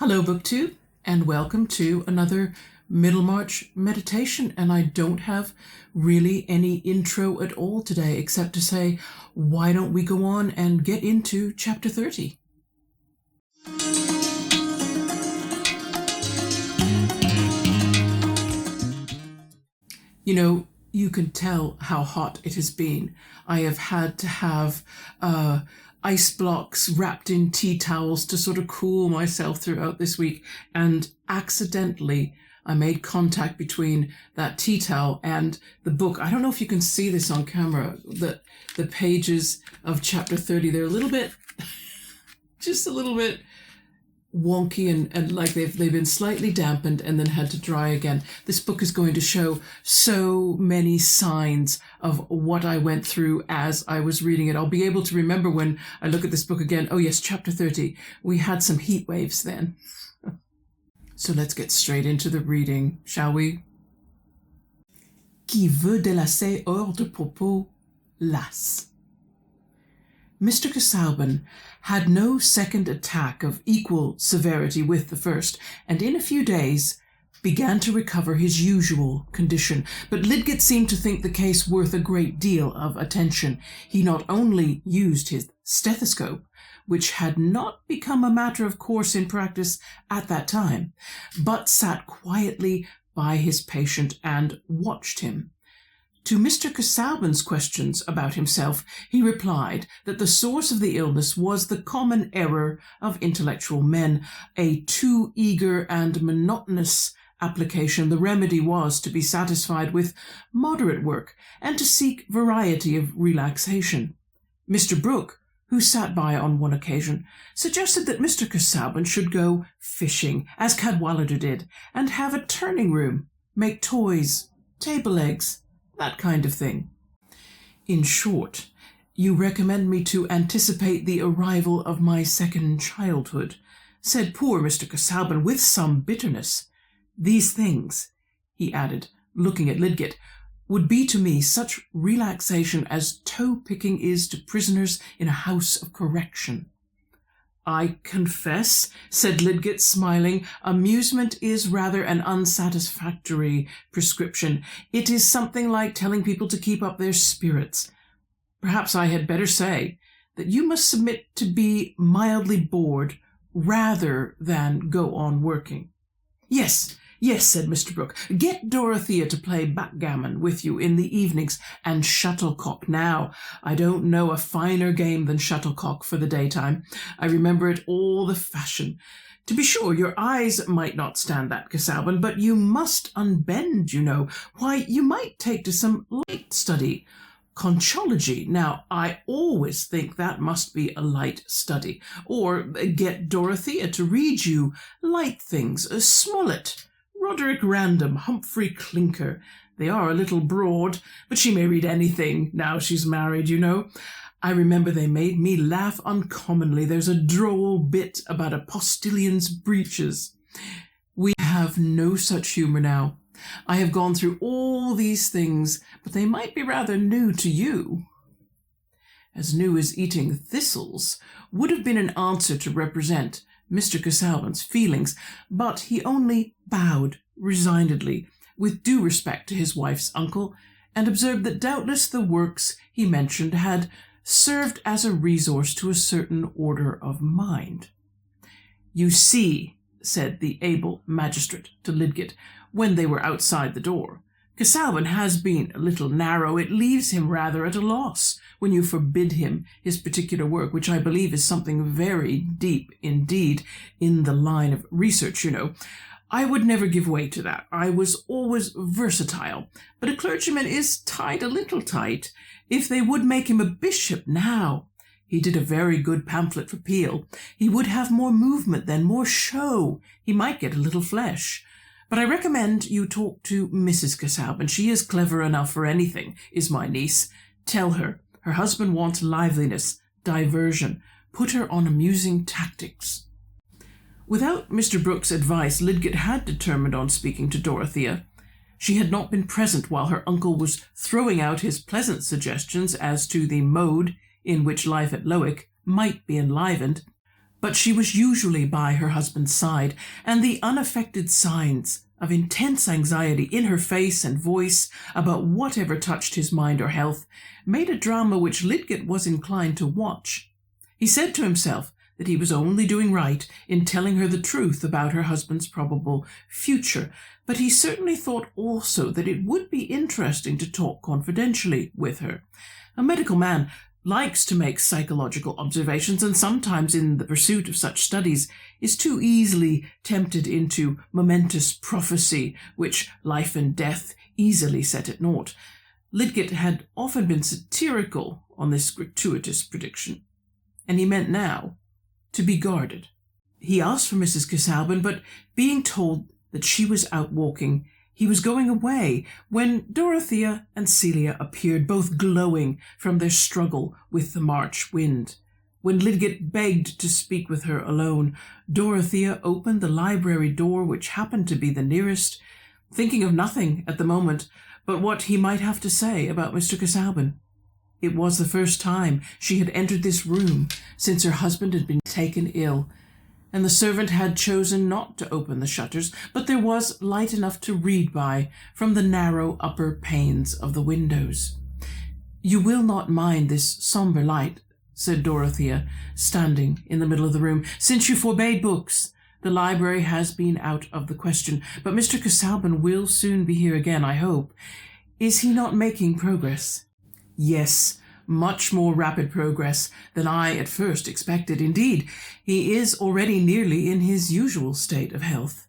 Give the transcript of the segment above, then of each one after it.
Hello, BookTube, and welcome to another Middlemarch meditation. And I don't have really any intro at all today, except to say, why don't we go on and get into chapter 30? You know, you can tell how hot it has been. I have had to have ice blocks wrapped in tea towels to sort of cool myself throughout this week, and accidentally I made contact between that tea towel and the book. I don't know if you can see this on camera, the pages of chapter 30, they're a little bit, just a little bit wonky and like they've been slightly dampened and then had to dry again. This book is going to show so many signs of what I went through as I was reading it. I'll be able to remember when I look at this book again. Oh yes, chapter 30. We had some heat waves then. So let's get straight into the reading, shall we? Qui veut délasser hors de propos, lasse. Mr. Casaubon had no second attack of equal severity with the first, and in a few days began to recover his usual condition. But Lidgett seemed to think the case worth a great deal of attention. He not only used his stethoscope, which had not become a matter of course in practice at that time, but sat quietly by his patient and watched him. To Mr. Casaubon's questions about himself, he replied that the source of the illness was the common error of intellectual men, a too eager and monotonous application. The remedy was to be satisfied with moderate work and to seek variety of relaxation. Mr. Brooke, who sat by on one occasion, suggested that Mr. Casaubon should go fishing, as Cadwallader did, and have a turning room, make toys, table legs, that kind of thing. In short, you recommend me to anticipate the arrival of my second childhood, said poor Mr. Casaubon with some bitterness. These things, he added, looking at Lidgett, would be to me such relaxation as toe-picking is to prisoners in a house of correction. I confess, said Lidgett, smiling, amusement is rather an unsatisfactory prescription. It is something like telling people to keep up their spirits. Perhaps I had better say that you must submit to be mildly bored rather than go on working. Yes, said Mr. Brooke. Get Dorothea to play backgammon with you in the evenings, and shuttlecock. Now, I don't know a finer game than shuttlecock for the daytime. I remember it all the fashion. To be sure, your eyes might not stand that, Casaubon, but you must unbend, you know. Why, you might take to some light study. Conchology. Now, I always think that must be a light study. Or get Dorothea to read you light things, Smollett, Roderick Random, Humphrey Clinker. They are a little broad, but she may read anything now she's married, you know. I remember they made me laugh uncommonly. There's a droll bit about a postillion's breeches. We have no such humour now. I have gone through all these things, but they might be rather new to you. As new as eating thistles would have been an answer to represent Mr. Casaubon's feelings, but he only bowed resignedly, with due respect to his wife's uncle, and observed that doubtless the works he mentioned had served as a resource to a certain order of mind. You see, said the able magistrate to Lidgett, when they were outside the door, Casaubon has been a little narrow. It leaves him rather at a loss when you forbid him his particular work, which I believe is something very deep indeed in the line of research, you know. I would never give way to that. I was always versatile, but a clergyman is tied a little tight. If they would make him a bishop now, he did a very good pamphlet for Peel. He would have more movement then, more show. He might get a little flesh. But I recommend you talk to Mrs. Casaubon. She is clever enough for anything, is my niece. Tell her her husband wants liveliness, diversion. Put her on amusing tactics. Without Mr. Brooke's advice, Lidgett had determined on speaking to Dorothea. She had not been present while her uncle was throwing out his pleasant suggestions as to the mode in which life at Lowick might be enlivened, but she was usually by her husband's side, and the unaffected signs of intense anxiety in her face and voice about whatever touched his mind or health made a drama which Lidgett was inclined to watch. He said to himself that he was only doing right in telling her the truth about her husband's probable future, but he certainly thought also that it would be interesting to talk confidentially with her. A medical man likes to make psychological observations, and sometimes in the pursuit of such studies is too easily tempted into momentous prophecy, which life and death easily set at naught. Lidgett had often been satirical on this gratuitous prediction, and he meant now to be guarded. He asked for Mrs. Casaubon, but being told that she was out walking, he was going away when Dorothea and Celia appeared, both glowing from their struggle with the March wind. When Lidgett begged to speak with her alone, Dorothea opened the library door, which happened to be the nearest, thinking of nothing at the moment but what he might have to say about Mr. Casaubon. It was the first time she had entered this room since her husband had been taken ill, and the servant had chosen not to open the shutters, but there was light enough to read by from the narrow upper panes of the windows. "You will not mind this sombre light," said Dorothea, standing in the middle of the room, "since you forbade books. The library has been out of the question, but Mr. Casaubon will soon be here again, I hope. Is he not making progress?" "Yes, much more rapid progress than I at first expected. Indeed, he is already nearly in his usual state of health."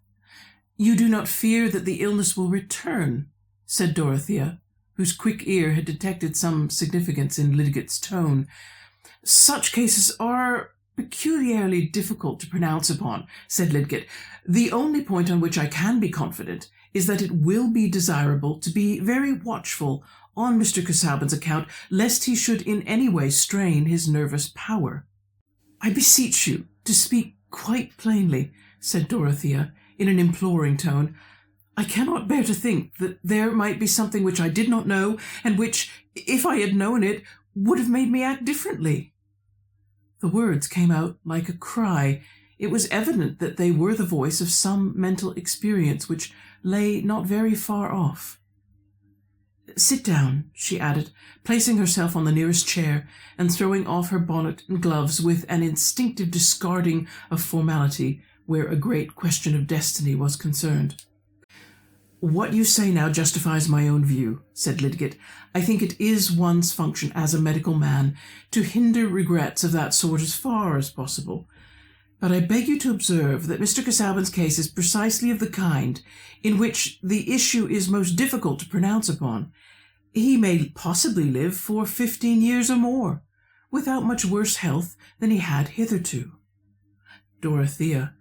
"You do not fear that the illness will return?" said Dorothea, whose quick ear had detected some significance in Lidgett's tone. "Such cases are peculiarly difficult to pronounce upon," said Lidgett. "The only point on which I can be confident is that it will be desirable to be very watchful on Mr. Casaubon's account, lest he should in any way strain his nervous power." "I beseech you to speak quite plainly," said Dorothea, in an imploring tone. "I cannot bear to think that there might be something which I did not know, and which, if I had known it, would have made me act differently." The words came out like a cry. It was evident that they were the voice of some mental experience which lay not very far off. "Sit down," she added, placing herself on the nearest chair and throwing off her bonnet and gloves with an instinctive discarding of formality where a great question of destiny was concerned. "What you say now justifies my own view," said Lidgett. "I think it is one's function as a medical man to hinder regrets of that sort as far as possible. But I beg you to observe that Mr. Casaubon's case is precisely of the kind in which the issue is most difficult to pronounce upon. He may possibly live for 15 years or more, without much worse health than he had hitherto." Dorothea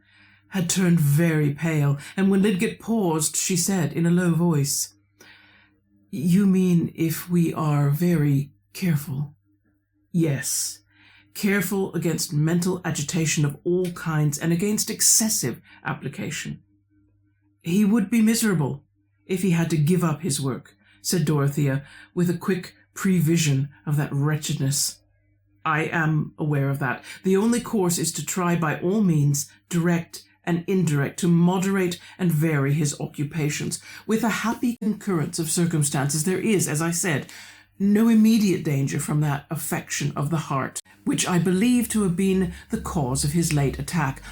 had turned very pale, and when Lidgett paused, she said in a low voice, "You mean if we are very careful?" "Yes. Careful against mental agitation of all kinds and against excessive application." "He would be miserable if he had to give up his work," said Dorothea, with a quick prevision of that wretchedness. "I am aware of that. The only course is to try by all means, direct and indirect, to moderate and vary his occupations. With a happy concurrence of circumstances, there is, as I said, no immediate danger from that affection of the heart, which I believe to have been the cause of his late attack.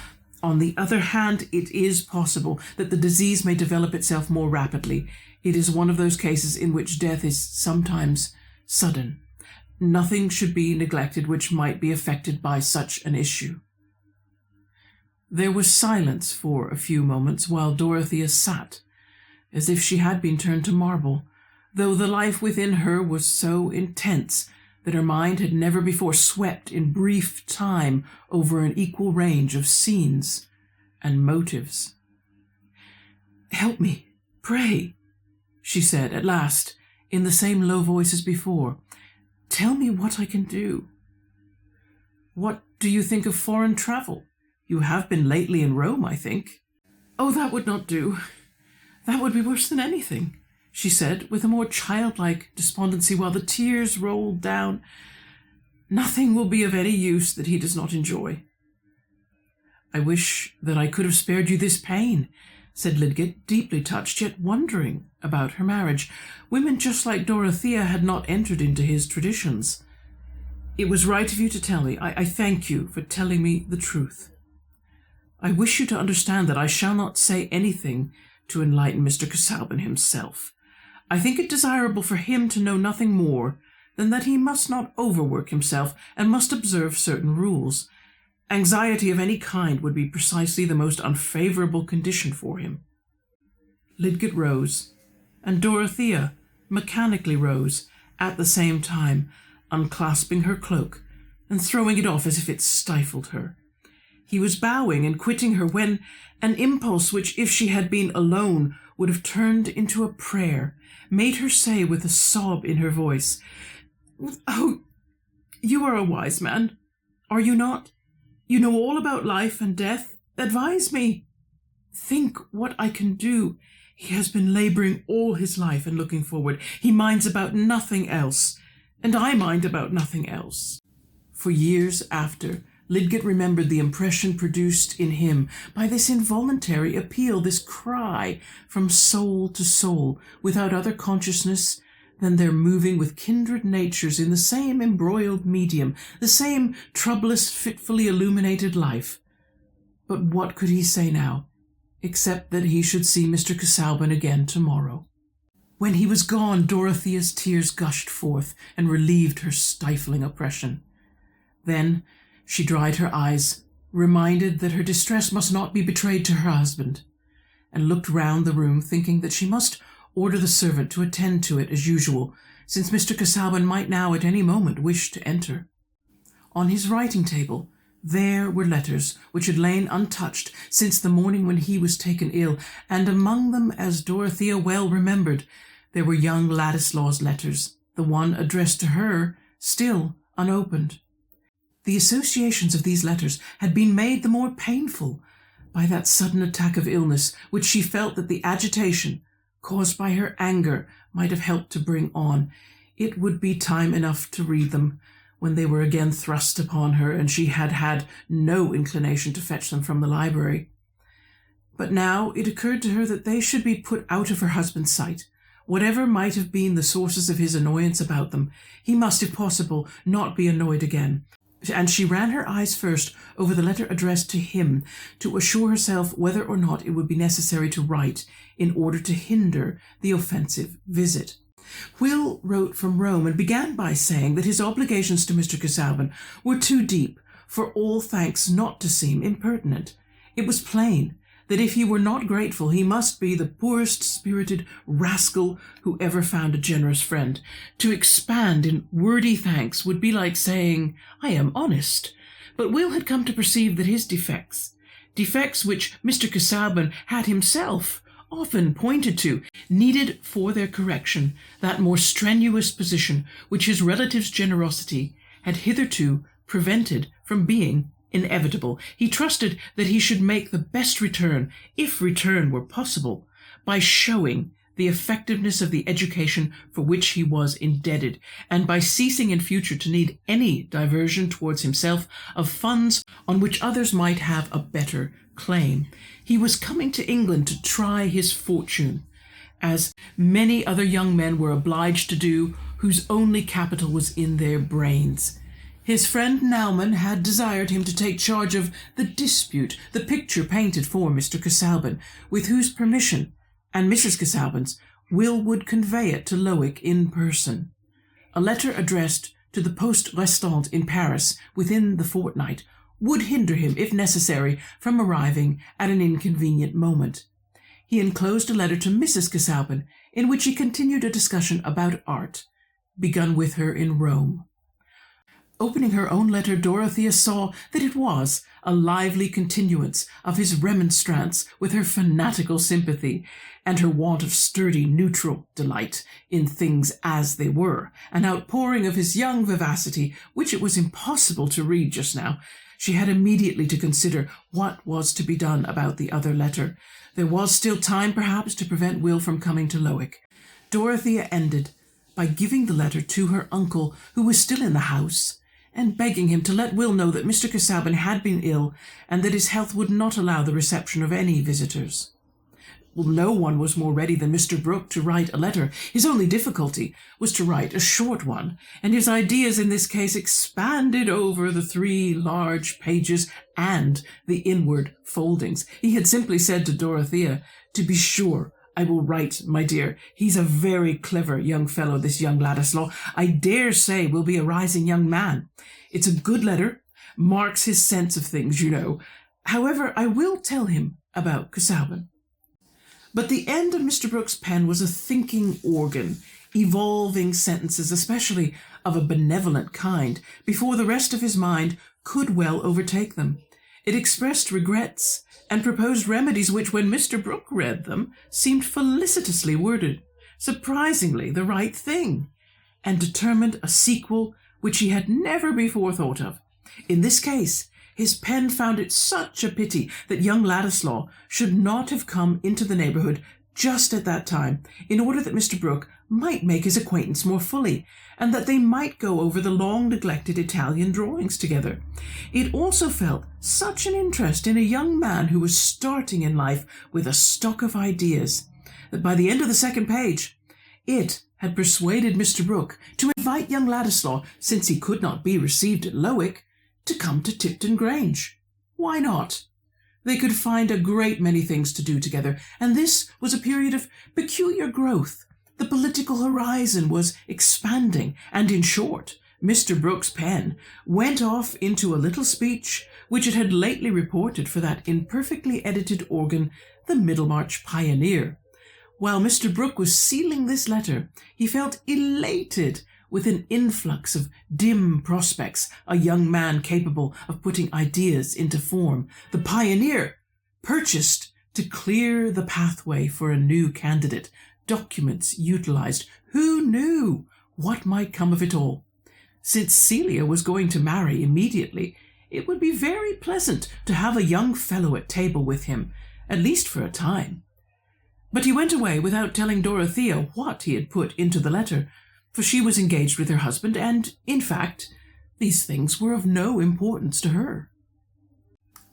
On the other hand, it is possible that the disease may develop itself more rapidly. It is one of those cases in which death is sometimes sudden. Nothing should be neglected which might be affected by such an issue." There was silence for a few moments while Dorothea sat, as if she had been turned to marble, though the life within her was so intense that her mind had never before swept in brief time over an equal range of scenes and motives. "Help me, pray," she said at last, in the same low voice as before. "Tell me what I can do." "What do you think of foreign travel? You have been lately in Rome, I think." "Oh, that would not do. That would be worse than anything," she said, with a more childlike despondency, while the tears rolled down. "Nothing will be of any use that he does not enjoy." "I wish that I could have spared you this pain," said Lidgett, deeply touched, yet wondering about her marriage. Women just like Dorothea had not entered into his traditions. "It was right of you to tell me. I thank you for telling me the truth. I wish you to understand that I shall not say anything to enlighten Mr. Casaubon himself. I think it desirable for him to know nothing more than that he must not overwork himself and must observe certain rules. Anxiety of any kind would be precisely the most unfavorable condition for him." Lidgett rose, and Dorothea mechanically rose at the same time, unclasping her cloak and throwing it off as if it stifled her. He was bowing and quitting her when an impulse which, if she had been alone, would have turned into a prayer, made her say with a sob in her voice, "Oh, you are a wise man, are you not? You know all about life and death. Advise me. Think what I can do. He has been laboring all his life and looking forward. He minds about nothing else, and I mind about nothing else." For years after, Lidgett remembered the impression produced in him by this involuntary appeal, this cry from soul to soul, without other consciousness than their moving with kindred natures in the same embroiled medium, the same troublous, fitfully illuminated life. But what could he say now, except that he should see Mr. Casaubon again tomorrow? When he was gone, Dorothea's tears gushed forth and relieved her stifling oppression. Then she dried her eyes, reminded that her distress must not be betrayed to her husband, and looked round the room, thinking that she must order the servant to attend to it as usual, since Mr. Casaubon might now at any moment wish to enter. On his writing table there were letters which had lain untouched since the morning when he was taken ill, and among them, as Dorothea well remembered, there were young Ladislaw's letters, the one addressed to her still unopened. The associations of these letters had been made the more painful by that sudden attack of illness which she felt that the agitation caused by her anger might have helped to bring on. It would be time enough to read them when they were again thrust upon her, and she had had no inclination to fetch them from the library. But now it occurred to her that they should be put out of her husband's sight. Whatever might have been the sources of his annoyance about them, he must, if possible, not be annoyed again. And she ran her eyes first over the letter addressed to him, to assure herself whether or not it would be necessary to write in order to hinder the offensive visit. Will wrote from Rome, and began by saying that his obligations to Mr. Casaubon were too deep for all thanks not to seem impertinent. It was plain that if he were not grateful, he must be the poorest-spirited rascal who ever found a generous friend. To expand in wordy thanks would be like saying, "I am honest." But Will had come to perceive that his defects which Mr. Casaubon had himself often pointed to, needed for their correction that more strenuous position which his relative's generosity had hitherto prevented from being inevitable. He trusted that he should make the best return, if return were possible, by showing the effectiveness of the education for which he was indebted, and by ceasing in future to need any diversion towards himself of funds on which others might have a better claim. He was coming to England to try his fortune, as many other young men were obliged to do whose only capital was in their brains. His friend Naumann had desired him to take charge of the dispute, the picture painted for Mr. Casaubon, with whose permission, and Mrs. Casaubon's, Will would convey it to Lowick in person. A letter addressed to the Poste Restante in Paris within the fortnight would hinder him, if necessary, from arriving at an inconvenient moment. He enclosed a letter to Mrs. Casaubon, in which he continued a discussion about art, begun with her in Rome. Opening her own letter, Dorothea saw that it was a lively continuance of his remonstrance with her fanatical sympathy, and her want of sturdy, neutral delight in things as they were, an outpouring of his young vivacity, which it was impossible to read just now. She had immediately to consider what was to be done about the other letter. There was still time, perhaps, to prevent Will from coming to Lowick. Dorothea ended by giving the letter to her uncle, who was still in the house, and begging him to let Will know that Mr. Casaubon had been ill and that his health would not allow the reception of any visitors. Well, no one was more ready than Mr. Brooke to write a letter. His only difficulty was to write a short one, and his ideas in this case expanded over the 3 large pages and the inward foldings. He had simply said to Dorothea, "To be sure, I will write, my dear. He's a very clever young fellow, this young Ladislaw. I dare say will be a rising young man. It's a good letter, marks his sense of things, you know. However, I will tell him about Casaubon." But the end of Mr. Brooke's pen was a thinking organ, evolving sentences, especially of a benevolent kind, before the rest of his mind could well overtake them. It expressed regrets and proposed remedies which, when Mr. Brooke read them, seemed felicitously worded, surprisingly the right thing, and determined a sequel which he had never before thought of. In this case, his pen found it such a pity that young Ladislaw should not have come into the neighbourhood just at that time, in order that Mr. Brooke might make his acquaintance more fully, and that they might go over the long-neglected Italian drawings together. It also felt such an interest in a young man who was starting in life with a stock of ideas, that by the end of the 2nd page, it had persuaded Mr. Brooke to invite young Ladislaw, since he could not be received at Lowick, to come to Tipton Grange. Why not? They could find a great many things to do together, and this was a period of peculiar growth. The political horizon was expanding, and in short, Mr. Brooke's pen went off into a little speech which it had lately reported for that imperfectly edited organ, the Middlemarch Pioneer. While Mr. Brooke was sealing this letter, he felt elated with an influx of dim prospects, a young man capable of putting ideas into form. The Pioneer, purchased to clear the pathway for a new candidate, documents utilized. Who knew what might come of it all? Since Celia was going to marry immediately, it would be very pleasant to have a young fellow at table with him, at least for a time. But he went away without telling Dorothea what he had put into the letter, for she was engaged with her husband, and, in fact, these things were of no importance to her.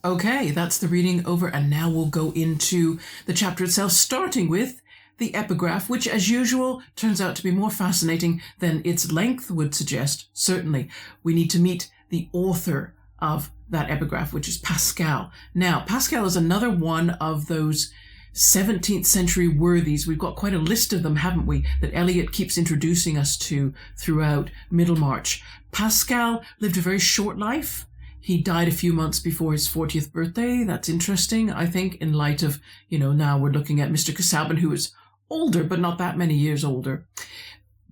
Okay, that's the reading over, and now we'll go into the chapter itself, starting with the epigraph, which, as usual, turns out to be more fascinating than its length would suggest. Certainly, we need to meet the author of that epigraph, which is Pascal. Now, Pascal is another one of those 17th century worthies. We've got quite a list of them, haven't we, that Eliot keeps introducing us to throughout Middlemarch. Pascal lived a very short life. He died a few months before his 40th birthday. That's interesting, I think, in light of, now we're looking at Mr. Casaubon, who is older, but not that many years older.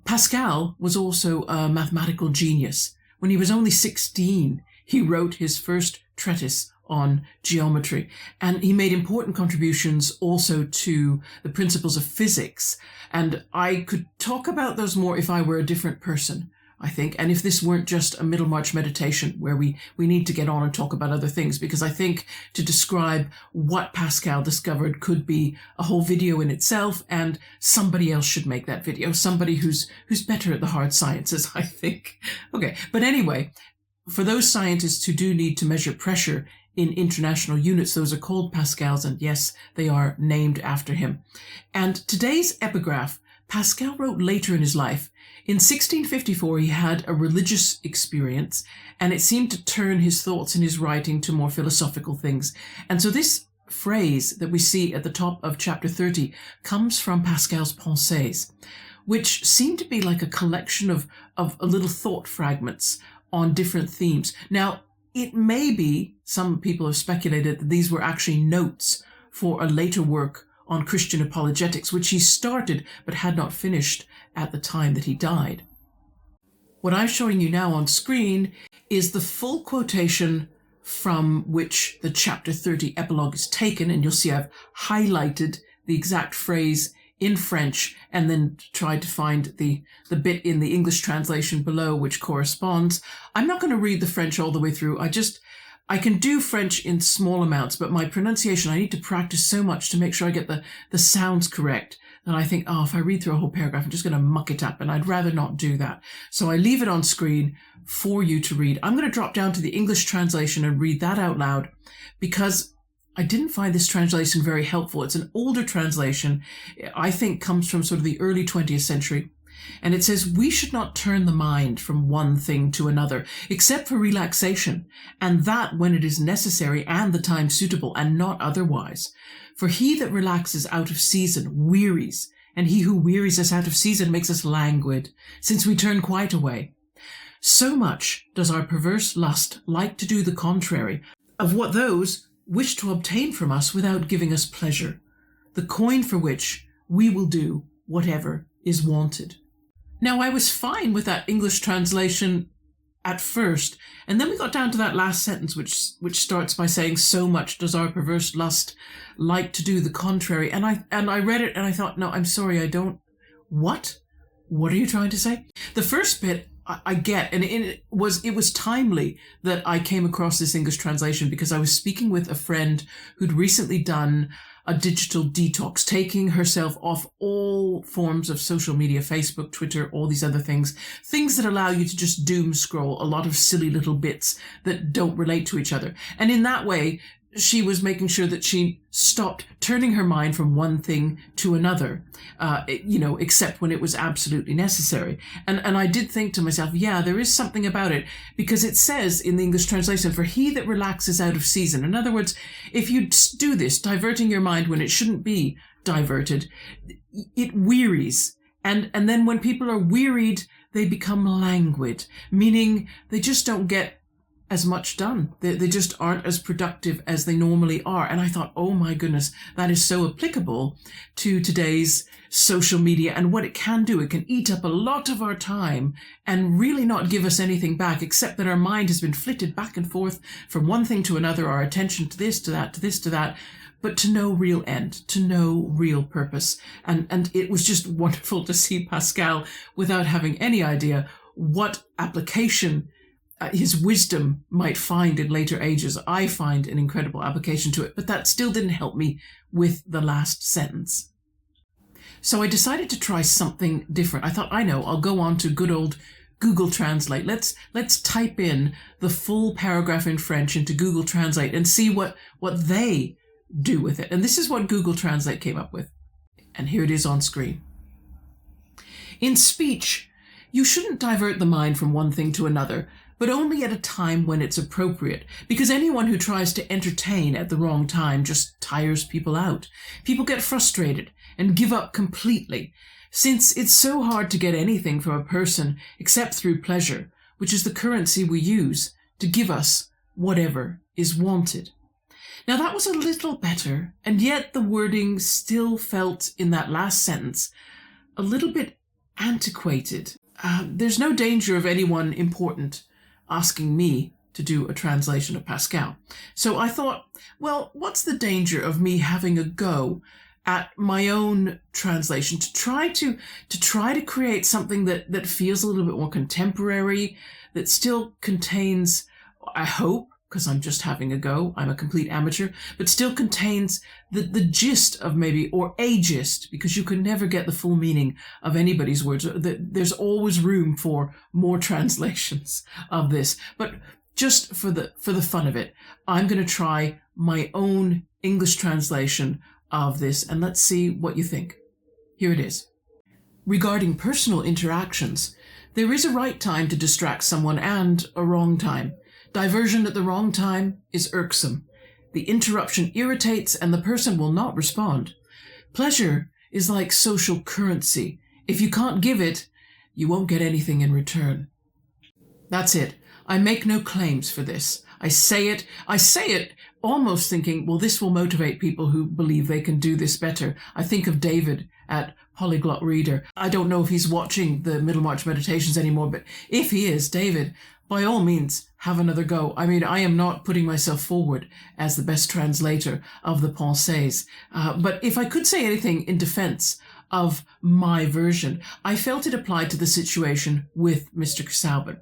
Pascal was also a mathematical genius. When he was only 16, he wrote his first treatise on geometry, and he made important contributions also to the principles of physics. And I could talk about those more if I were a different person, I think, and if this weren't just a Middlemarch meditation where we need to get on and talk about other things, because I think to describe what Pascal discovered could be a whole video in itself, and somebody else should make that video, somebody who's better at the hard sciences, I think. Okay, but anyway, for those scientists who do need to measure pressure in international units, those are called pascals, and yes, they are named after him. And today's epigraph, Pascal wrote later in his life. In 1654, he had a religious experience, and it seemed to turn his thoughts in his writing to more philosophical things. And so this phrase that we see at the top of chapter 30 comes from Pascal's Pensées, which seem to be like a collection of little thought fragments on different themes. Now, it may be, some people have speculated, that these were actually notes for a later work on Christian apologetics, which he started but had not finished at the time that he died. What I'm showing you now on screen is the full quotation from which the chapter 30 epilogue is taken, and you'll see I've highlighted the exact phrase in French and then tried to find the bit in the English translation below which corresponds. I'm not going to read the French all the way through. I can do French in small amounts, but my pronunciation, I need to practice so much to make sure I get the sounds correct And I think, oh, if I read through a whole paragraph, I'm just going to muck it up, and I'd rather not do that. So I leave it on screen for you to read. I'm going to drop down to the English translation and read that out loud, because I didn't find this translation very helpful. It's an older translation, I think comes from sort of the early 20th century. And it says, we should not turn the mind from one thing to another, except for relaxation, and that when it is necessary and the time suitable, and not otherwise. For he that relaxes out of season wearies, and he who wearies us out of season makes us languid, since we turn quite away. So much does our perverse lust like to do the contrary of what those wish to obtain from us without giving us pleasure, the coin for which we will do whatever is wanted. Now, I was fine with that English translation at first, and then we got down to that last sentence, which starts by saying, so much does our perverse lust like to do the contrary. And I read it and I thought, no, I'm sorry, I don't. What? What are you trying to say? The first bit I get, and it was timely that I came across this English translation, because I was speaking with a friend who'd recently done a digital detox, taking herself off all forms of social media, Facebook, Twitter, all these other things that allow you to just doom scroll a lot of silly little bits that don't relate to each other. And in that way, she was making sure that she stopped turning her mind from one thing to another, except when it was absolutely necessary. And I did think to myself, yeah, there is something about it, because it says in the English translation, for he that relaxes out of season. In other words, if you do this, diverting your mind when it shouldn't be diverted, it wearies. And then when people are wearied, they become languid, meaning they just don't get as much done. They just aren't as productive as they normally are. And I thought, oh my goodness, that is so applicable to today's social media and what it can do. It can eat up a lot of our time and really not give us anything back, except that our mind has been flitted back and forth from one thing to another, our attention to this, to that, to this, to that, but to no real end, to no real purpose. And it was just wonderful to see Pascal, without having any idea what application his wisdom might find in later ages. I find an incredible application to it, but that still didn't help me with the last sentence. So I decided to try something different. I thought, I know, I'll go on to good old Google Translate. Let's type in the full paragraph in French into Google Translate and see what they do with it. And this is what Google Translate came up with. And here it is on screen. In speech, you shouldn't divert the mind from one thing to another, but only at a time when it's appropriate, because anyone who tries to entertain at the wrong time just tires people out. People get frustrated and give up completely, since it's so hard to get anything from a person except through pleasure, which is the currency we use to give us whatever is wanted. Now that was a little better, and yet the wording still felt in that last sentence a little bit antiquated. There's no danger of anyone important asking me to do a translation of Pascal. So I thought, well, what's the danger of me having a go at my own translation to try to create something that feels a little bit more contemporary, that still contains, I hope, because I'm just having a go, I'm a complete amateur, but still contains the gist of maybe, or a gist, because you can never get the full meaning of anybody's words. There's always room for more translations of this. But just for the fun of it, I'm going to try my own English translation of this, and let's see what you think. Here it is. Regarding personal interactions, there is a right time to distract someone and a wrong time. Diversion at the wrong time is irksome. The interruption irritates and the person will not respond. Pleasure is like social currency. If you can't give it, you won't get anything in return. That's it. I make no claims for this. I say it almost thinking, well, this will motivate people who believe they can do this better. I think of David at Polyglot Reader. I don't know if he's watching the Middlemarch meditations anymore, but if he is, David, by all means, have another go. I mean, I am not putting myself forward as the best translator of the Pensées. But if I could say anything in defense of my version, I felt it applied to the situation with Mr. Casaubon.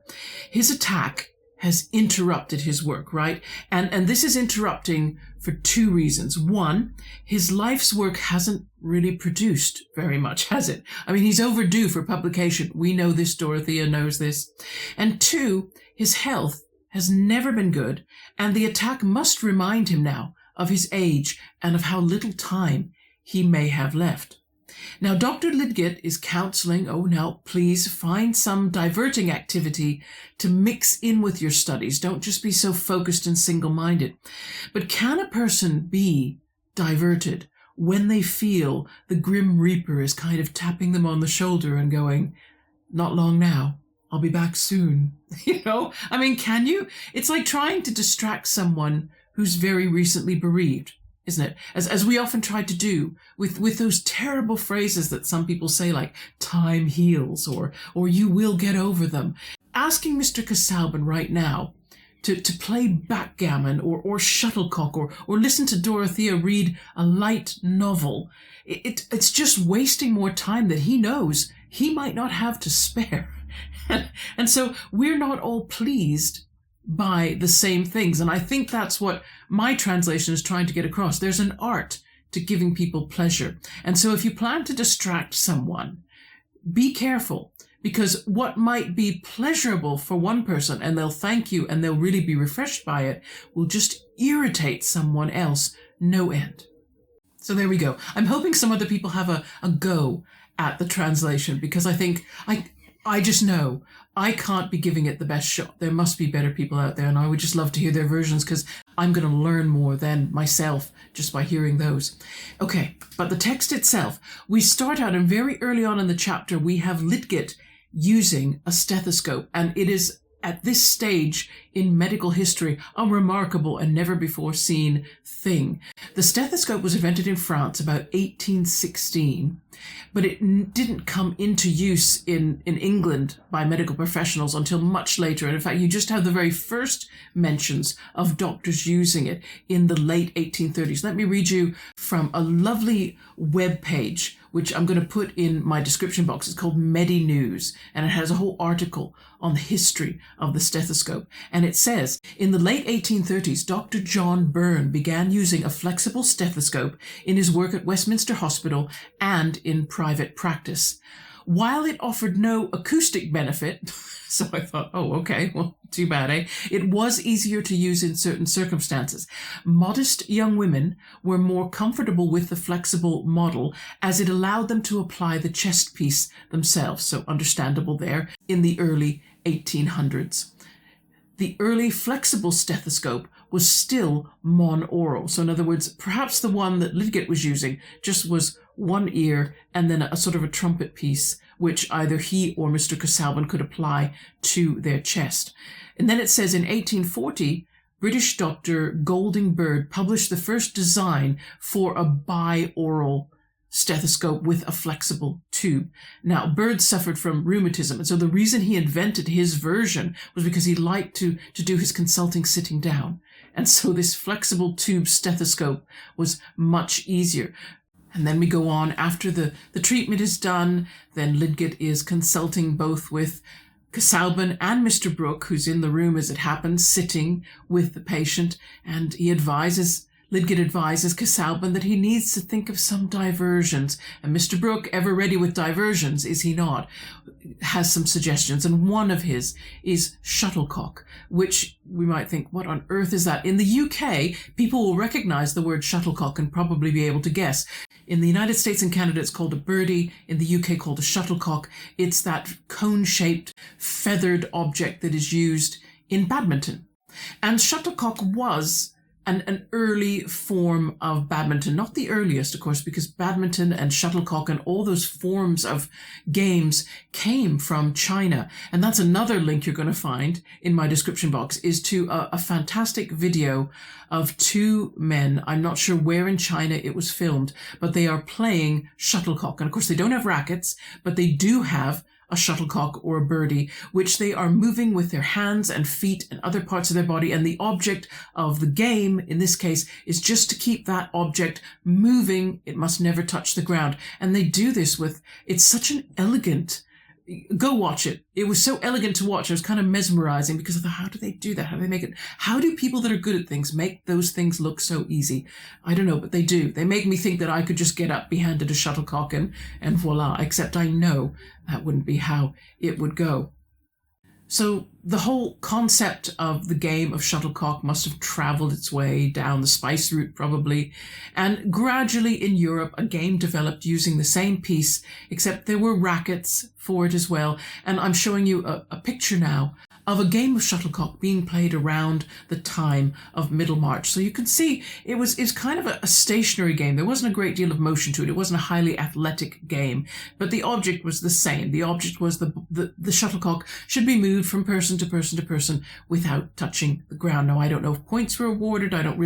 His attack has interrupted his work, right? And this is interrupting for two reasons. One, his life's work hasn't really produced very much, has it? I mean, he's overdue for publication. We know this, Dorothea knows this. And two, his health has never been good, and the attack must remind him now of his age and of how little time he may have left. Now, Dr. Lidgett is counseling, now please find some diverting activity to mix in with your studies. Don't just be so focused and single-minded. But can a person be diverted when they feel the Grim Reaper is kind of tapping them on the shoulder and going, not long now, I'll be back soon? I mean, can you? It's like trying to distract someone who's very recently bereaved, isn't it? As we often try to do with those terrible phrases that some people say, like time heals or you will get over them. Asking Mr. Casaubon right now to play backgammon or shuttlecock or listen to Dorothea read a light novel, it's just wasting more time that he knows he might not have to spare. And so we're not all pleased by the same things. And I think that's what my translation is trying to get across. There's an art to giving people pleasure. And so if you plan to distract someone, be careful, because what might be pleasurable for one person and they'll thank you and they'll really be refreshed by it will just irritate someone else no end. So there we go. I'm hoping some other people have a go at the translation, because I think I just know I can't be giving it the best shot. There must be better people out there, and I would just love to hear their versions, because I'm going to learn more than myself just by hearing those. Okay, but the text itself, we start out, and very early on in the chapter, we have Lidgett using a stethoscope, and it is at this stage in medical history a remarkable and never before seen thing. The stethoscope was invented in France about 1816, but it didn't come into use in England by medical professionals until much later. And in fact, you just have the very first mentions of doctors using it in the late 1830s. Let me read you from a lovely web page, which I'm going to put in my description box. It's called Medinews, and it has a whole article on the history of the stethoscope. And it says, in the late 1830s, Dr. John Byrne began using a flexible stethoscope in his work at Westminster Hospital and in private practice. While it offered no acoustic benefit, so I thought, okay, well, too bad, eh? It was easier to use in certain circumstances. Modest young women were more comfortable with the flexible model, as it allowed them to apply the chest piece themselves, so understandable there, in the early 1800s. The early flexible stethoscope was still monaural. So in other words, perhaps the one that Lidgett was using just was one ear and then a sort of a trumpet piece, which either he or Mr. Casaubon could apply to their chest. And then it says in 1840, British Dr. Golding Bird published the first design for a bi-oral stethoscope with a flexible tube. Now, Bird suffered from rheumatism, and so the reason he invented his version was because he liked to do his consulting sitting down. And so this flexible tube stethoscope was much easier. And then we go on, after the treatment is done, then Lidgett is consulting both with Casaubon and Mr. Brooke, who's in the room as it happens, sitting with the patient, and Lidgett advises Casaubon that he needs to think of some diversions. And Mr. Brooke, ever ready with diversions, is he not, has some suggestions. And one of his is shuttlecock, which we might think, what on earth is that? In the UK, people will recognize the word shuttlecock and probably be able to guess. In the United States and Canada, it's called a birdie. In the UK, called a shuttlecock. It's that cone-shaped, feathered object that is used in badminton. And shuttlecock was an early form of badminton, not the earliest, of course, because badminton and shuttlecock and all those forms of games came from China. And that's another link you're going to find in my description box, is to a fantastic video of two men. I'm not sure where in China it was filmed, but they are playing shuttlecock. And of course, they don't have rackets, but they do have a shuttlecock or a birdie, which they are moving with their hands and feet and other parts of their body. And the object of the game, in this case, is just to keep that object moving. It must never touch the ground. And they do this with, it's such an elegant Go watch it. It was so elegant to watch. It was kind of mesmerizing because I thought, how do they do that? How do they make it? How do people that are good at things make those things look so easy? I don't know, but they do. They make me think that I could just get up, be handed a shuttlecock, and voila, except I know that wouldn't be how it would go. So the whole concept of the game of shuttlecock must have traveled its way down the spice route probably, and gradually in Europe a game developed using the same piece, except there were rackets for it as well. And I'm showing you a picture now of a game of shuttlecock being played around the time of Middlemarch. So you can see it was kind of a stationary game. There wasn't a great deal of motion to it. It wasn't a highly athletic game, but the object was the same. The object was the shuttlecock should be moved from person to person to person without touching the ground. Now, I don't know if points were awarded. I don't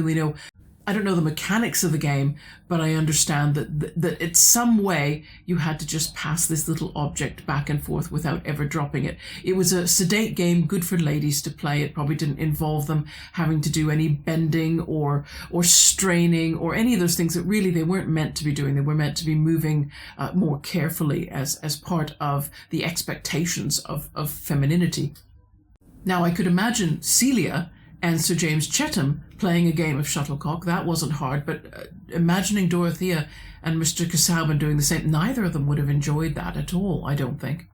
know the mechanics of the game, but I understand that in some way you had to just pass this little object back and forth without ever dropping it. It was a sedate game, good for ladies to play. It probably didn't involve them having to do any bending or straining or any of those things that really they weren't meant to be doing. They were meant to be moving more carefully as part of the expectations of femininity. Now, I could imagine Celia and Sir James Chetham playing a game of shuttlecock. That wasn't hard, but imagining Dorothea and Mr. Casaubon doing the same, neither of them would have enjoyed that at all, I don't think.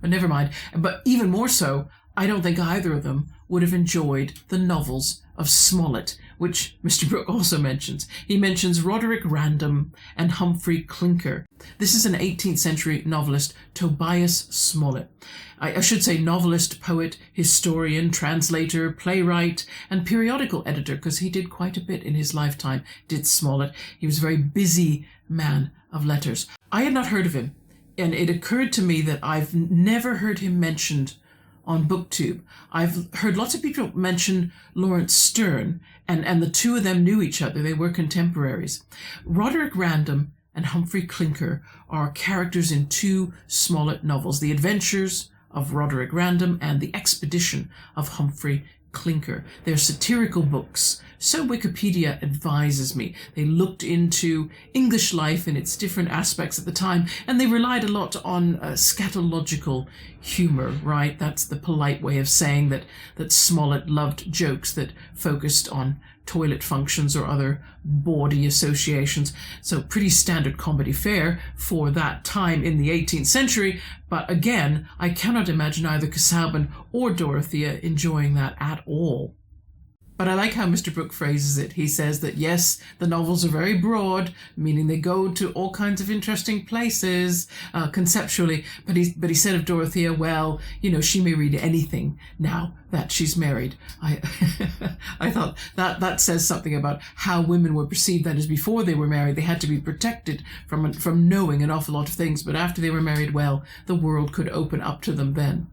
But never mind. But even more so, I don't think either of them would have enjoyed the novels of Smollett, which Mr. Brooke also mentions. He mentions Roderick Random and Humphrey Clinker. This is an 18th century novelist, Tobias Smollett. I should say novelist, poet, historian, translator, playwright, and periodical editor, because he did quite a bit in his lifetime, did Smollett. He was a very busy man of letters. I had not heard of him, and it occurred to me that I've never heard him mentioned on BookTube. I've heard lots of people mention Lawrence Sterne, and the two of them knew each other. They were contemporaries. Roderick Random and Humphrey Clinker are characters in two Smollett novels, The Adventures of Roderick Random and The Expedition of Humphrey Clinker. They're satirical books, so Wikipedia advises me. They looked into English life in its different aspects at the time, and they relied a lot on scatological humor, right? That's the polite way of saying that Smollett loved jokes that focused on toilet functions or other bawdy associations. So pretty standard comedy fare for that time in the 18th century. But again, I cannot imagine either Casaubon or Dorothea enjoying that at all. But I like how Mr. Brooke phrases it. He says that, yes, the novels are very broad, meaning they go to all kinds of interesting places conceptually. But he said of Dorothea, well, she may read anything now that she's married. I thought that says something about how women were perceived. That is, before they were married, they had to be protected from knowing an awful lot of things. But after they were married, well, the world could open up to them then.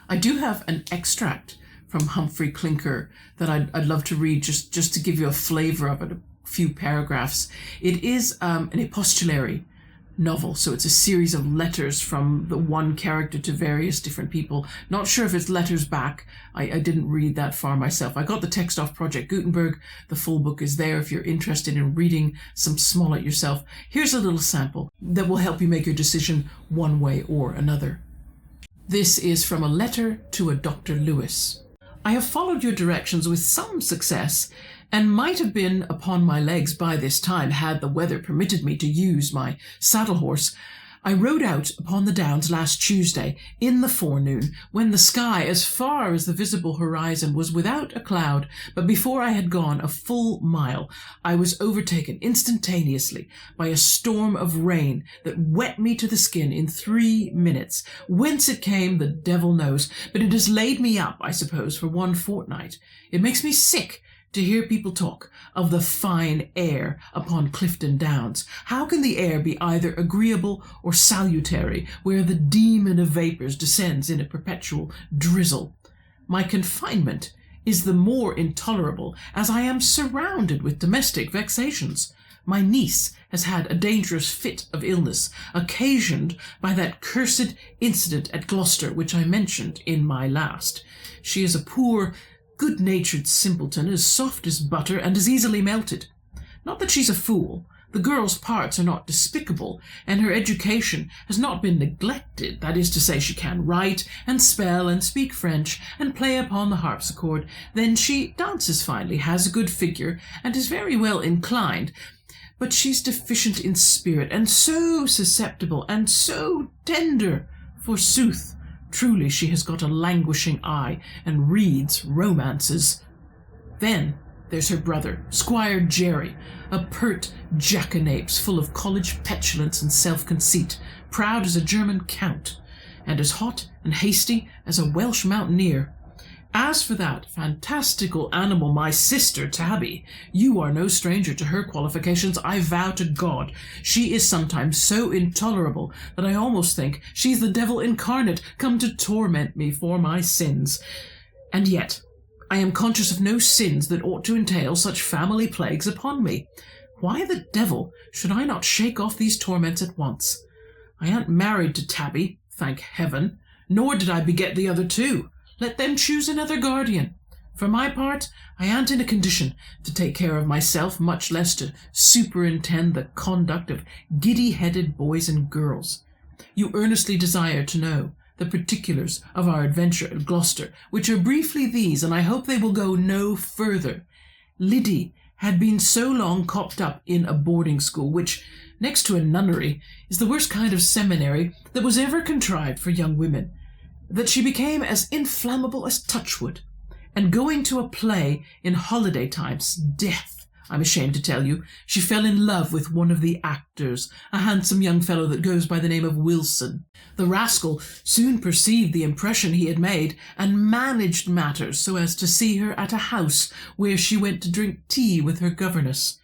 I do have an extract from Humphrey Clinker that I'd love to read just to give you a flavor of it, a few paragraphs. It is an epistolary novel, so it's a series of letters from the one character to various different people. Not sure if it's letters back. I didn't read that far myself. I got the text off Project Gutenberg. The full book is there if you're interested in reading some Smollett yourself. Here's a little sample that will help you make your decision one way or another. This is from a letter to a Dr. Lewis. I have followed your directions with some success, and might have been upon my legs by this time had the weather permitted me to use my saddle horse. I rode out upon the downs last Tuesday in the forenoon, when the sky as far as the visible horizon was without a cloud, but before I had gone a full mile I was overtaken instantaneously by a storm of rain that wet me to the skin in 3 minutes. Whence it came, the devil knows, but it has laid me up, I suppose, for 1 fortnight. It makes me sick to hear people talk of the fine air upon Clifton Downs. How can the air be either agreeable or salutary, where the demon of vapours descends in a perpetual drizzle? My confinement is the more intolerable, as I am surrounded with domestic vexations. My niece has had a dangerous fit of illness, occasioned by that cursed incident at Gloucester, which I mentioned in my last. She is a poor, good-natured simpleton, as soft as butter and as easily melted. Not that she's a fool, The girl's parts are not despicable, and her education has not been neglected. That is to say, she can write and spell and speak French and play upon the harpsichord. Then she dances finely, has a good figure, and is very well inclined. But she's deficient in spirit, and so susceptible, and so tender. Forsooth, truly she has got a languishing eye, and reads romances. Then there's her brother, Squire Jerry, a pert jackanapes full of college petulance and self-conceit, proud as a German count, and as hot and hasty as a Welsh mountaineer. As for that fantastical animal, my sister Tabby, you are no stranger to her qualifications, I vow to God. She is sometimes so intolerable that I almost think she's the devil incarnate, come to torment me for my sins. And yet I am conscious of no sins that ought to entail such family plagues upon me. Why the devil should I not shake off these torments at once? I ain't married to Tabby, thank heaven, nor did I beget the other two. Let them choose another guardian. For my part, I ain't in a condition to take care of myself, much less to superintend the conduct of giddy-headed boys and girls. You earnestly desire to know the particulars of our adventure at Gloucester, which are briefly these, and I hope they will go no further. Liddy had been so long cooped up in a boarding school, which, next to a nunnery, is the worst kind of seminary that was ever contrived for young women, that she became as inflammable as touchwood, and going to a play in holiday times, death, I'm ashamed to tell you, she fell in love with one of the actors, a handsome young fellow that goes by the name of Wilson. The rascal soon perceived the impression he had made, and managed matters so as to see her at a house where she went to drink tea with her governess.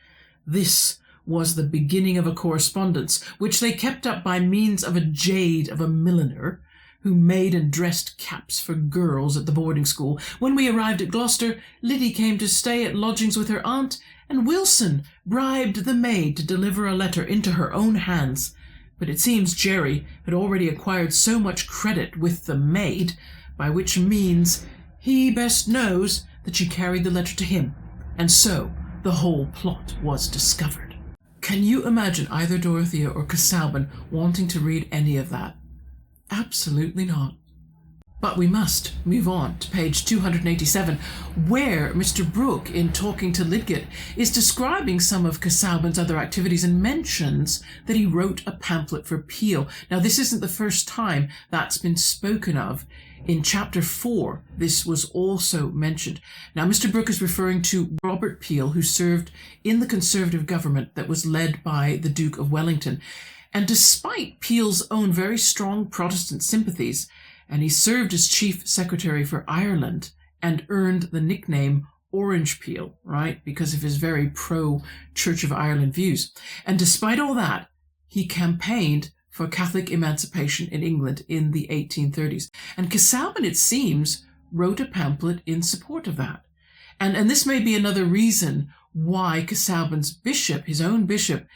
This was the beginning of a correspondence, which they kept up by means of a jade of a milliner, who made and dressed caps for girls at the boarding school. When we arrived at Gloucester, Liddy came to stay at lodgings with her aunt, and Wilson bribed the maid to deliver a letter into her own hands. But it seems Jerry had already acquired so much credit with the maid, by which means he best knows, that she carried the letter to him, and so the whole plot was discovered. Can you imagine either Dorothea or Casaubon wanting to read any of that? Absolutely not. But we must move on to page 287, where Mr. Brooke, in talking to Lidgett, is describing some of Casaubon's other activities and mentions that he wrote a pamphlet for Peel. Now, this isn't the first time that's been spoken of. In chapter 4, this was also mentioned. Now, Mr. Brooke is referring to Robert Peel, who served in the Conservative government that was led by the Duke of Wellington. And despite Peel's own very strong Protestant sympathies, and he served as Chief Secretary for Ireland and earned the nickname Orange Peel, right, because of his very pro-Church of Ireland views. And despite all that, he campaigned for Catholic emancipation in England in the 1830s. And Casaubon, it seems, wrote a pamphlet in support of that. And this may be another reason why Casaubon's bishop, his own bishop,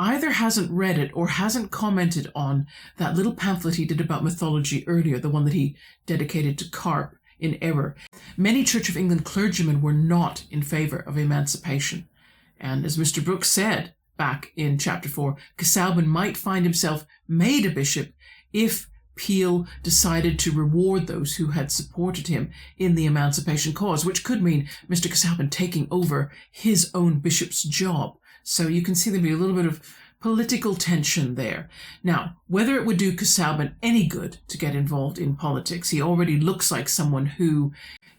either hasn't read it or hasn't commented on that little pamphlet he did about mythology earlier, the one that he dedicated to Carp in error. Many Church of England clergymen were not in favour of emancipation. And as Mr. Brooke said back in chapter 4, Casaubon might find himself made a bishop if Peel decided to reward those who had supported him in the emancipation cause, which could mean Mr. Casaubon taking over his own bishop's job. So you can see there'd be a little bit of political tension there. Now, whether it would do Casaubon any good to get involved in politics, he already looks like someone who,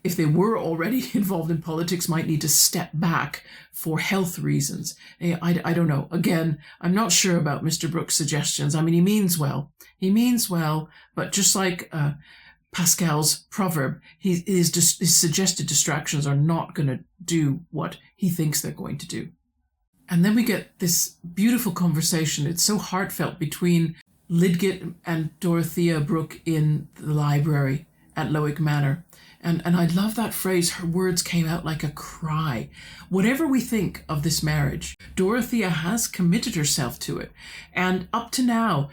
if they were already involved in politics, might need to step back for health reasons. I don't know. Again, I'm not sure about Mr. Brooke's suggestions. I mean, he means well. He means well, but just like Pascal's proverb, his suggested distractions are not going to do what he thinks they're going to do. And then we get this beautiful conversation. It's so heartfelt between Lidgett and Dorothea Brooke in the library at Lowick Manor. And I love that phrase, her words came out like a cry. Whatever we think of this marriage, Dorothea has committed herself to it. And up to now,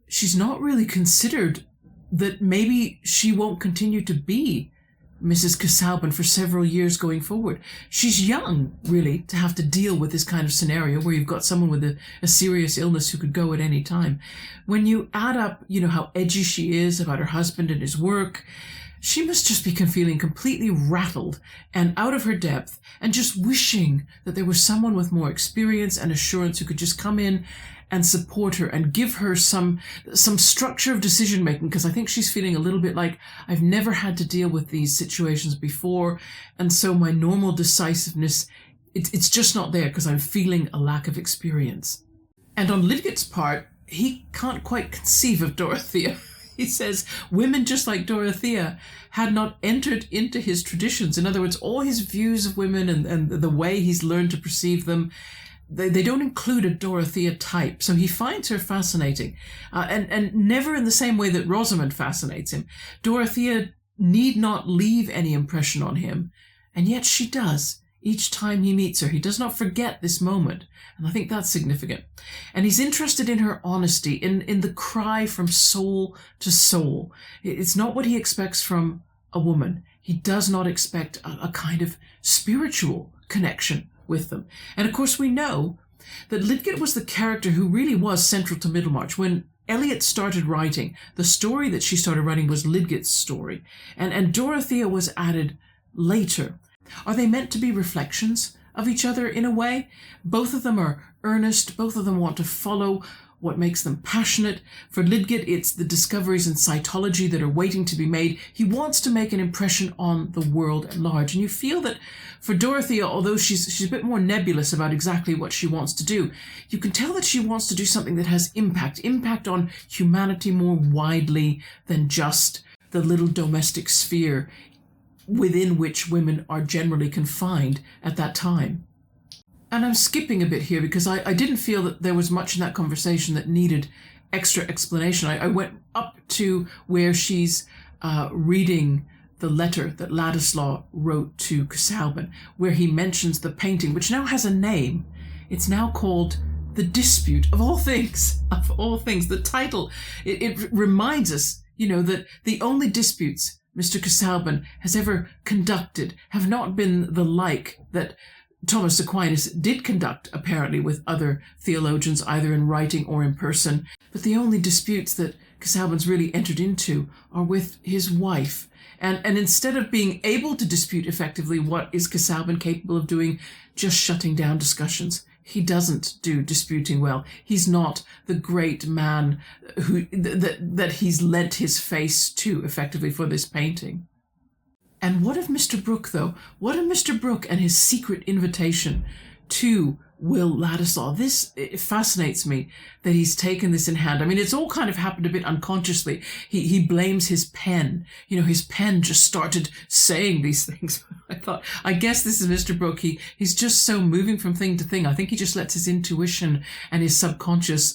she's not really considered that maybe she won't continue to be Mrs. Casaubon for several years going forward. She's young, really, to have to deal with this kind of scenario where you've got someone with a serious illness who could go at any time. When you add up, how edgy she is about her husband and his work, she must just be feeling completely rattled and out of her depth and just wishing that there was someone with more experience and assurance who could just come in and support her and give her some structure of decision making, because I think she's feeling a little bit like, I've never had to deal with these situations before, and so my normal decisiveness, it's just not there because I'm feeling a lack of experience. And on Lidgett's part, he can't quite conceive of Dorothea. He says women just like Dorothea had not entered into his traditions. In other words, all his views of women and the way he's learned to perceive them, they don't include a Dorothea type. So he finds her fascinating, and never in the same way that Rosamond fascinates him. Dorothea need not leave any impression on him, and yet she does. Each time he meets her, he does not forget this moment. And I think that's significant. And he's interested in her honesty, in the cry from soul to soul. It's not what he expects from a woman. He does not expect a kind of spiritual connection with them. And of course we know that Lidgett was the character who really was central to Middlemarch. When Eliot started writing, the story that she started writing was Lidgett's story. And Dorothea was added later. Are they meant to be reflections of each other in a way? Both of them are earnest. Both of them want to follow what makes them passionate. For Lidgett, it's the discoveries in cytology that are waiting to be made. He wants to make an impression on the world at large. And you feel that for Dorothea, although she's a bit more nebulous about exactly what she wants to do, you can tell that she wants to do something that has impact on humanity more widely than just the little domestic sphere within which women are generally confined at that time. And I'm skipping a bit here because I didn't feel that there was much in that conversation that needed extra explanation. I went up to where she's reading the letter that Ladislaw wrote to Casaubon, where he mentions the painting, which now has a name. It's now called The Dispute, of all things. The title, it reminds us, that the only disputes Mr. Casaubon has ever conducted have not been the like that Thomas Aquinas did conduct, apparently, with other theologians, either in writing or in person. But the only disputes that Casaubon's really entered into are with his wife. And instead of being able to dispute effectively, what is Casaubon capable of doing? Just shutting down discussions. He doesn't do disputing well. He's not the great man that he's lent his face to effectively for this painting. And what of Mr. Brooke, though? What of Mr. Brooke and his secret invitation to Will Ladislaw? It fascinates me that he's taken this in hand. I mean, it's all kind of happened a bit unconsciously. He blames his pen. His pen just started saying these things. I guess this is Mr. Brooke. He's just so moving from thing to thing. I think he just lets his intuition and his subconscious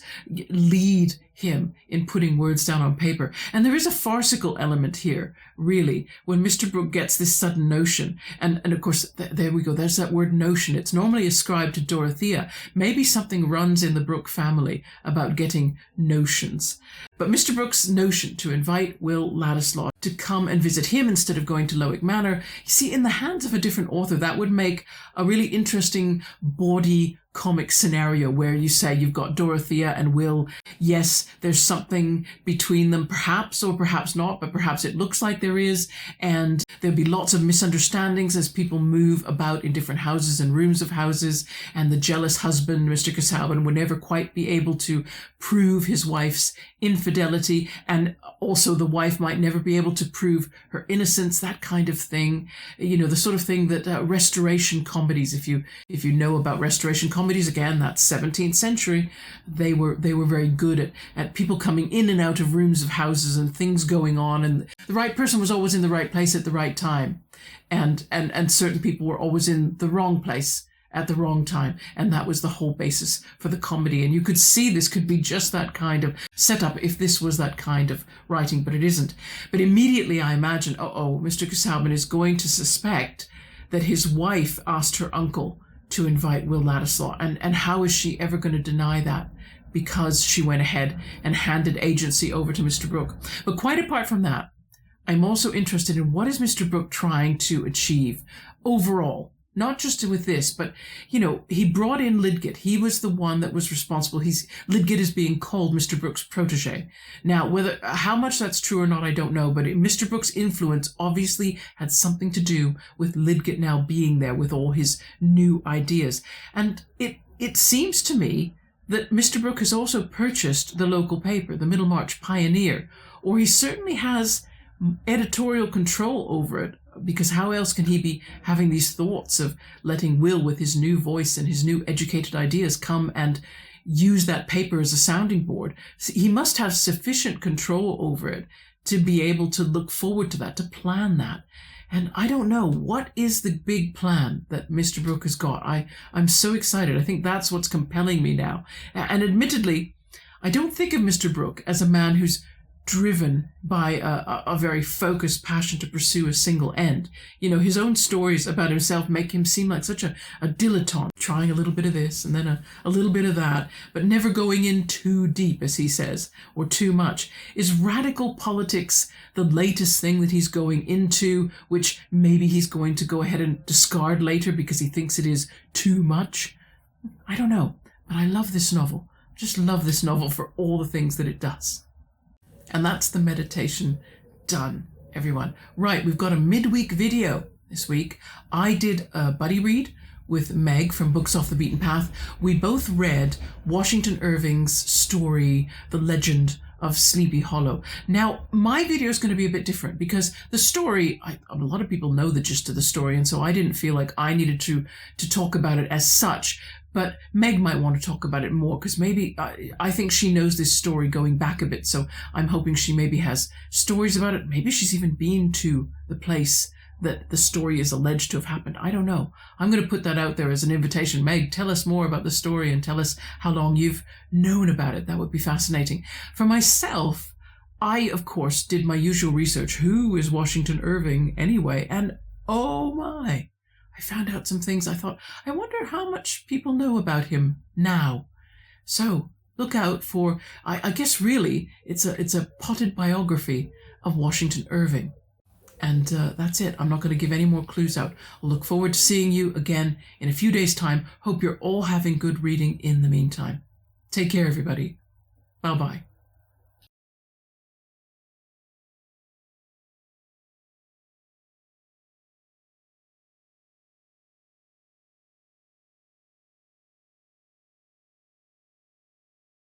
lead him in putting words down on paper. And there is a farcical element here, really, when Mr. Brooke gets this sudden notion. And of course, there we go. There's that word notion. It's normally ascribed to Dorothea. Maybe something runs in the Brooke family about getting notions. But Mr. Brooke's notion to invite Will Ladislaw to come and visit him instead of going to Lowick Manor, you see, in the hands of a different author, that would make a really interesting bawdy comic scenario where you say you've got Dorothea and Will. Yes, there's something between them, perhaps or perhaps not, but perhaps it looks like there is, and there'll be lots of misunderstandings as people move about in different houses and rooms of houses, and the jealous husband, Mr. Casaubon, would never quite be able to prove his wife's infidelity, and also the wife might never be able to prove her innocence, that kind of thing. The sort of thing that restoration comedies, if you know about restoration comedies, again, that's 17th century, they were very good at people coming in and out of rooms of houses and things going on, and the right person was always in the right place at the right time, and certain people were always in the wrong place at the wrong time, and that was the whole basis for the comedy. And you could see this could be just that kind of setup if this was that kind of writing, but it isn't. But immediately I imagine, Mr. Casaubon is going to suspect that his wife asked her uncle to invite Will Ladislaw, and how is she ever going to deny that? Because she went ahead and handed agency over to Mr. Brooke. But quite apart from that, I'm also interested in what is Mr. Brooke trying to achieve overall. Not just with this, but, he brought in Lidgett. He was the one that was responsible. Lidgett is being called Mr. Brooke's protege. Now, how much that's true or not, I don't know, but Mr. Brooke's influence obviously had something to do with Lidgett now being there with all his new ideas. And it seems to me that Mr. Brooke has also purchased the local paper, the Middlemarch Pioneer, or he certainly has editorial control over it, because how else can he be having these thoughts of letting Will, with his new voice and his new educated ideas, come and use that paper as a sounding board? He must have sufficient control over it to be able to look forward to that, to plan that. And I don't know, what is the big plan that Mr. Brooke has got? I'm so excited. I think that's what's compelling me now. And admittedly, I don't think of Mr. Brooke as a man who's driven by a very focused passion to pursue a single end. His own stories about himself make him seem like such a dilettante, trying a little bit of this and then a little bit of that, but never going in too deep, as he says, or too much. Is radical politics the latest thing that he's going into, which maybe he's going to go ahead and discard later because he thinks it is too much? I don't know, but I love this novel. I just love this novel for all the things that it does. And that's the meditation done, everyone. Right, we've got a midweek video this week. I did a buddy read with Meg from Books Off the Beaten Path. We both read Washington Irving's story, The Legend of Sleepy Hollow. Now, my video is going to be a bit different because the story, a lot of people know the gist of the story, and so I didn't feel like I needed to talk about it as such. But Meg might want to talk about it more because maybe I think she knows this story going back a bit. So I'm hoping she maybe has stories about it. Maybe she's even been to the place that the story is alleged to have happened. I don't know. I'm going to put that out there as an invitation. Meg, tell us more about the story and tell us how long you've known about it. That would be fascinating. For myself, I, of course, did my usual research. Who is Washington Irving anyway? And oh my, I found out some things. I thought, I wonder how much people know about him now. So look out for, I guess really, it's a potted biography of Washington Irving. And that's it. I'm not going to give any more clues out. I'll look forward to seeing you again in a few days' time. Hope you're all having good reading in the meantime. Take care, everybody. Bye-bye.